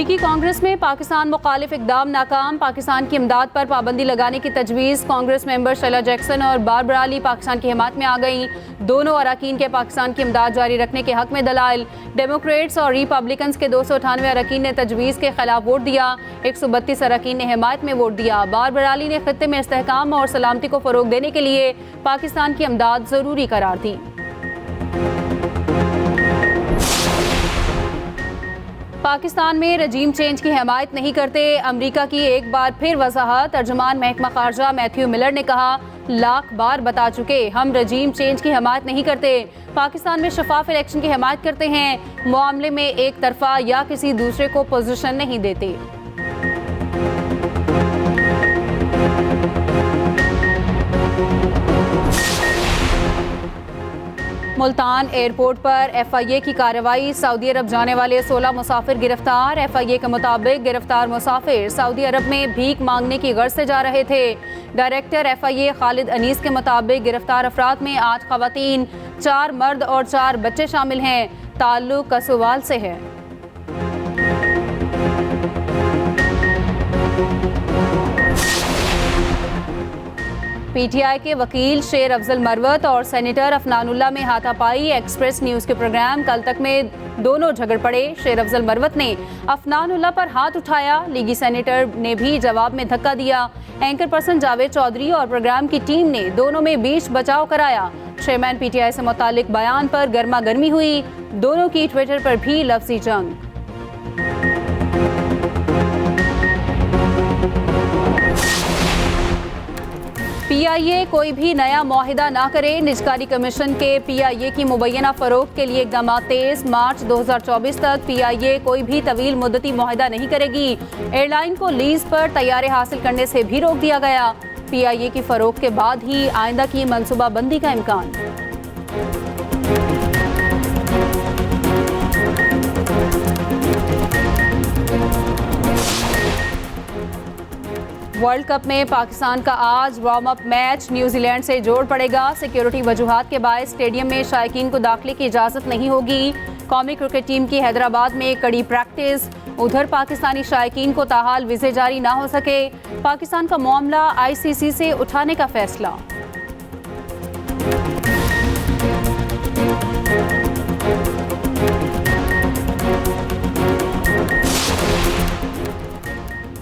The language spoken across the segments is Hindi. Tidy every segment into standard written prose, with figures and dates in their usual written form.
अमरीकी कांग्रेस में पाकिस्तान मुखालिफ इक़दाम नाकाम। पाकिस्तान की इमदाद पर पाबंदी लगाने की तजवीज़। कांग्रेस मेंबर शैला जैक्सन और बारबरा अली पाकिस्तान की हिमायत में आ गई। दोनों अरकान के पाकिस्तान की इमदाद जारी रखने के हक में दलाइल। डेमोक्रेट्स और रिपब्लिकन्स के 298 अरकान ने तजवीज़ के खिलाफ वोट दिया। 132 अरकान ने हिमायत में वोट दिया। बारबरा अली ने खित्ते में इस्तेहकाम और सलामती को फ़रोग देने के लिए पाकिस्तान की इमदाद ज़रूरी करार दी। पाकिस्तान में रजीम चेंज की हिमायत नहीं करते। अमेरिका की एक बार फिर वजाहत। तर्जुमान महकमा खारजा मैथ्यू मिलर ने कहा, लाख बार बता चुके, हम रजीम चेंज की हिमायत नहीं करते। पाकिस्तान में शफाफ इलेक्शन की हिमायत करते हैं। मामले में एक तरफा या किसी दूसरे को पोजीशन नहीं देते। मुल्तान एयरपोर्ट पर FIA की कार्रवाई। सऊदी अरब जाने वाले 16 मुसाफिर गिरफ्तार। FIA के मुताबिक गिरफ्तार मुसाफिर सऊदी अरब में भीख मांगने की गर्ज से जा रहे थे। डायरेक्टर FIA खालिद अनीस के मुताबिक गिरफ्तार अफराद में 8 खवातीन, 4 मर्द और 4 बच्चे शामिल हैं। ताल्लुक कसुवाल से है। PTI के वकील शेर अफजल मरवत और सेनेटर अफनानुल्लाह में हाथापाई। एक्सप्रेस न्यूज़ के प्रोग्राम कल तक में दोनों झगड़ पड़े। शेर अफजल मरवत ने अफनानुल्लाह पर हाथ उठाया। लीगी सेनेटर ने भी जवाब में धक्का दिया। एंकर पर्सन जावेद चौधरी और प्रोग्राम की टीम ने दोनों में बीच बचाव कराया। चेयरमैन PTI से मुतालिक बयान पर गर्मा गर्मी हुई। दोनों की ट्विटर पर भी लफ्जी जंग। PIA कोई भी नया मुआहिदा ना करे। निजकारी कमीशन के PIA की मुबैना फ़रोग के लिए इक़दाम तेज़। मार्च 2024 तक PIA कोई भी तवील मुद्दती मुआहिदा नहीं करेगी। एयरलाइन को लीज़ पर तैयारे हासिल करने से भी रोक दिया गया। PIA की फ़रोग के बाद ही आइंदा की मनसूबाबंदी का इम्कान। वर्ल्ड कप में पाकिस्तान का आज वार्म अप मैच न्यूजीलैंड से जोड़ पड़ेगा। सिक्योरिटी वजूहात के बायस स्टेडियम में शायकीन को दाखिले की इजाज़त नहीं होगी। कौमी क्रिकेट टीम की हैदराबाद में कड़ी प्रैक्टिस। उधर पाकिस्तानी शायकीन को ताहाल वीज़े जारी ना हो सके। पाकिस्तान का मामला ICC से उठाने का फैसला।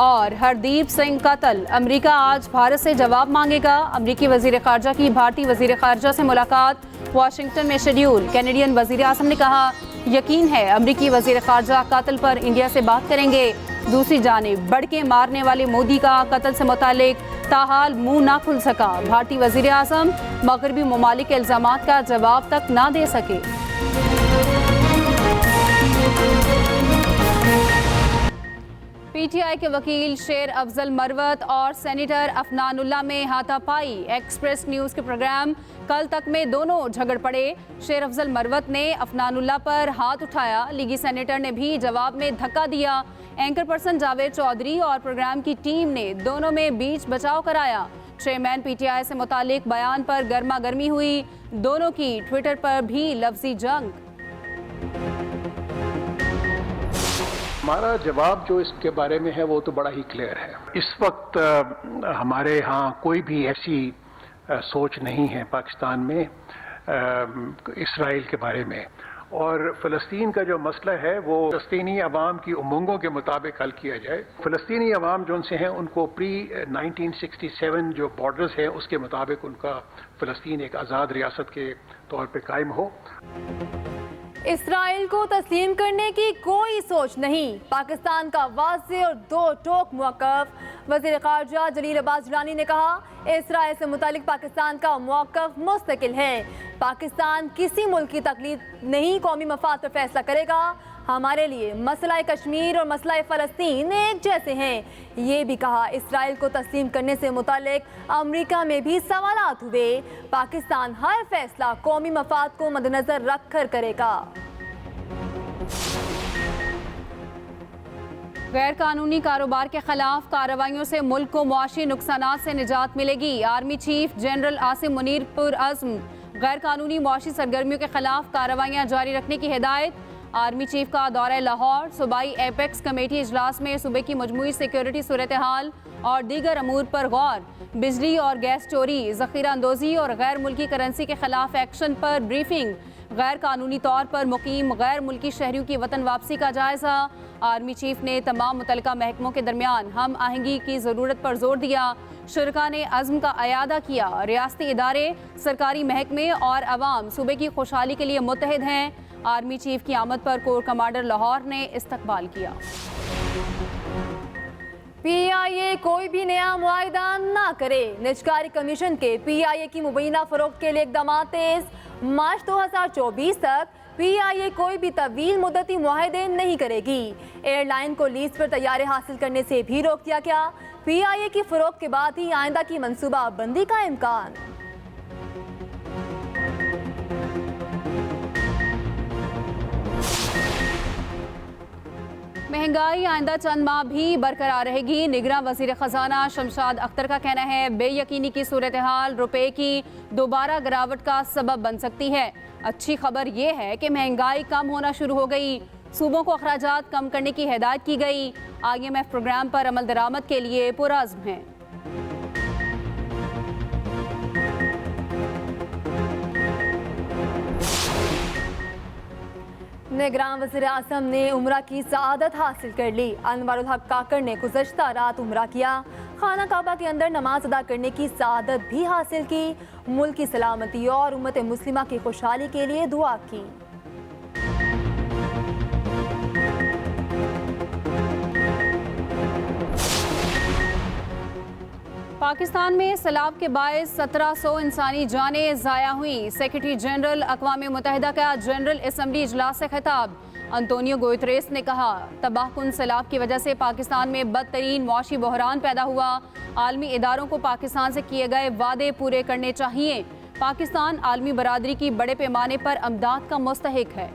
और हरदीप सिंह कत्ल। अमेरिका आज भारत से जवाब मांगेगा। अमेरिकी वज़ीर ख़ारजा की भारतीय वज़ीर ख़ारजा से मुलाकात वाशिंगटन में शेड्यूल। कैनेडियन वज़ीर आज़म ने कहा, यकीन है अमेरिकी वज़ीर ख़ारजा कत्ल पर इंडिया से बात करेंगे। दूसरी जानिब बड़के मारने वाले मोदी का कत्ल से मुतालिक ताहाल मुंह ना खुल सका। भारतीय वज़ीर आज़म मगरबी ममालिक के इल्ज़ामात का जवाब तक ना दे सके। PTI के वकील शेर अफजल मरवत और सेनेटर अफनानुल्लाह में हाथापाई। एक्सप्रेस न्यूज़ के प्रोग्राम कल तक में दोनों झगड़ पड़े। शेर अफजल मरवत ने अफनानुल्लाह पर हाथ उठाया। लीगी सेनेटर ने भी जवाब में धक्का दिया। एंकर पर्सन जावेद चौधरी और प्रोग्राम की टीम ने दोनों में बीच बचाव कराया। चेयरमैन PTI से मुतालिक बयान पर गर्मा गर्मी हुई। दोनों की ट्विटर पर भी लफ्जी जंग। हमारा जवाब जो इसके बारे में है वो तो बड़ा ही क्लियर है। इस वक्त हमारे यहाँ कोई भी ऐसी सोच नहीं है पाकिस्तान में इसराइल के बारे में। और फ़लस्तीन का जो मसला है वो फ़लस्तीनी अवाम की उमंगों के मुताबिक हल किया जाए। फ़लस्तीनी अवाम जो उनसे हैं उनको प्री 1967 जो बॉर्डर्स हैं उसके मुताबिक उनका फ़लस्तीन एक आज़ाद रियासत के तौर पे कायम हो। इसराइल को तस्लीम करने की कोई सोच नहीं। पाकिस्तान का वाज़ेह और दो टोक मौक़िफ़। वज़ीर ख़ारजा जलील अब्बास जिलानी ने कहा, इसराइल से मुतालिक पाकिस्तान का मौक़िफ़ मुस्तकिल है। पाकिस्तान किसी मुल्क की तकलीद नहीं, कौमी मफाद पर फैसला करेगा। हमारे लिए मसला कश्मीर और मसला फ़लस्तीन एक जैसे हैं। ये भी कहा, इसराइल को तस्लीम करने से मुतालिक अमेरिका में भी सवालात हुए। पाकिस्तान हर फैसला कौमी मफाद को मद्देनज़र रख कर करेगा। गैर कानूनी कारोबार के खिलाफ कार्रवाइयों से मुल्क को मुआशी नुकसानात से निजात मिलेगी। Army chief general Asim Munir पुरअज़्म। गैर कानूनी मुआशी सरगर्मियों के खिलाफ कार्रवाइयाँ जारी रखने की हिदायत। आर्मी चीफ का दौरा लाहौर, सूबाई एपेक्स कमेटी इजलास में सूबे की मजमूई सिक्योरिटी सूरत हाल और दीगर अमूर पर गौर। बिजली और गैस चोरी, जखीरा अंदोजी और गैर मुल्की करेंसी के खिलाफ एक्शन पर ब्रीफिंग। गैर कानूनी तौर पर मुकीम गैर मुल्की शहरियों की वतन वापसी का जायजा। आर्मी चीफ ने तमाम मुतलका महकमों के दरमियान हम आहंगी की ज़रूरत पर जोर दिया। शुरका ने अज़्म का अयादा किया। रियासती इदारे, सरकारी महकमे और अवाम सूबे की खुशहाली के लिए मुत्तहिद हैं। आर्मी चीफ की आमद पर कोर कमांडर लाहौर ने इस्तकबाल किया। PIA कोई भी नया मुआहिदा ना करे, निजकारी कमीशन के PIA की मुबैना फरोख्त के लिए इक़दाम तेज। मार्च 2024 तक PIA कोई भी तवील मुद्दती मुआहिदे नहीं करेगी। एयरलाइन को लीज पर तैयारे हासिल करने से भी रोक दिया गया। PIA की फरोख्त के बाद ही आइंदा की मनसूबा बंदी का इम्कान। महंगाई आइंदा चंद माह भी बरकरार रहेगी। निगरान वजीर खजाना शमशाद अख्तर का कहना है, बेयकीनी की सूरत हाल रुपए की दोबारा गिरावट का सबब बन सकती है। अच्छी खबर यह है कि महंगाई कम होना शुरू हो गई। सूबों को अखराजात कम करने की हिदायत की गई। IMF प्रोग्राम पर अमल दरामद के लिए पुरअज़्म है। निगरान वज़ीर आज़म ने उम्रा की सआदत हासिल कर ली। अनवारुल हक काकड़ ने गुज़श्ता रात उम्रा किया। खाना काबा के अंदर नमाज अदा करने की सआदत भी हासिल की। मुल्क की सलामती और उम्मत मुस्लिमा की खुशहाली के लिए दुआ की। पाकिस्तान में सैलाब के बायस 1700 इंसानी जानें ज़ाया हुई। सेक्रेटरी जनरल अक़वाम मुत्तहिदा का जनरल असम्बली इजलास से खिताब। अंतोनियो गुतेरेस ने कहा, तबाहकुन सैलाब की वजह से पाकिस्तान में बदतरीन मौशी बहरान पैदा हुआ। आलमी इदारों को पाकिस्तान से किए गए वादे पूरे करने चाहिए। पाकिस्तान आलमी बरादरी की बड़े पैमाने पर अमदाद का मुस्तहिक है।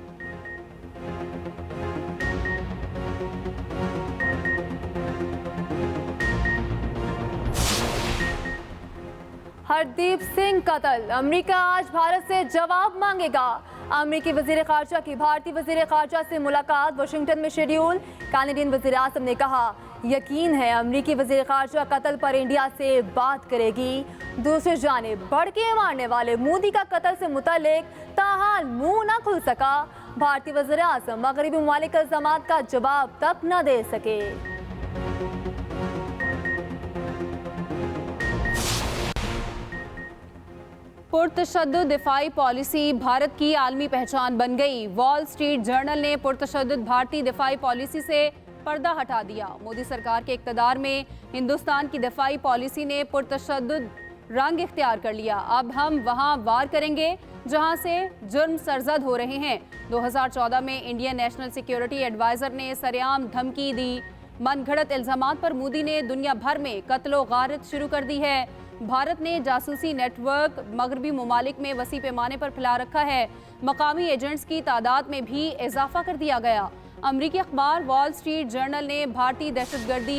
हरदीप सिंह कत्ल, अमेरिका आज भारत से जवाब मांगेगा। अमेरिकी वजीर खारजा की भारतीय वजीर खारजा से मुलाकात वाशिंगटन में शेड्यूल। कैनेडियन वजीर आज़म ने कहा, यकीन है अमेरिकी वजीर खारजा कत्ल पर इंडिया से बात करेगी। दूसरी जानिब भड़के मारने वाले मोदी का कत्ल से मुतल्लिक ताहाल मुंह न खुल सका। भारतीय वजीर आज़म मगरबी ममालिक इल्ज़ामात का जवाब तक न दे सके। पुरतशद्दुद दिफाई पॉलिसी भारत की आलमी पहचान बन गई। वॉल स्ट्रीट जर्नल ने पुरतशद्दुद भारतीय दिफाई पॉलिसी से पर्दा हटा दिया। मोदी सरकार के इक़्तिदार में हिंदुस्तान की दिफाई पॉलिसी ने पुरतशद्दुद रंग इख्तियार कर लिया। अब हम वहां वार करेंगे जहां से जुर्म सरजद हो रहे हैं। 2014 में इंडियन नेशनल सिक्योरिटी एडवाइजर ने सरेआम धमकी दी। मनगढ़ंत इल्जामात पर मोदी ने दुनिया भर में कत्लो गारत शुरू कर दी है। भारत ने जासूसी नेटवर्क मगरबी ममालिक में वसी पैमाने पर फैला रखा है। मकामी एजेंट्स की तादाद में भी इजाफा कर दिया गया। अमरीकी अखबार वॉल स्ट्रीट जर्नल ने भारतीय दहशतगर्दी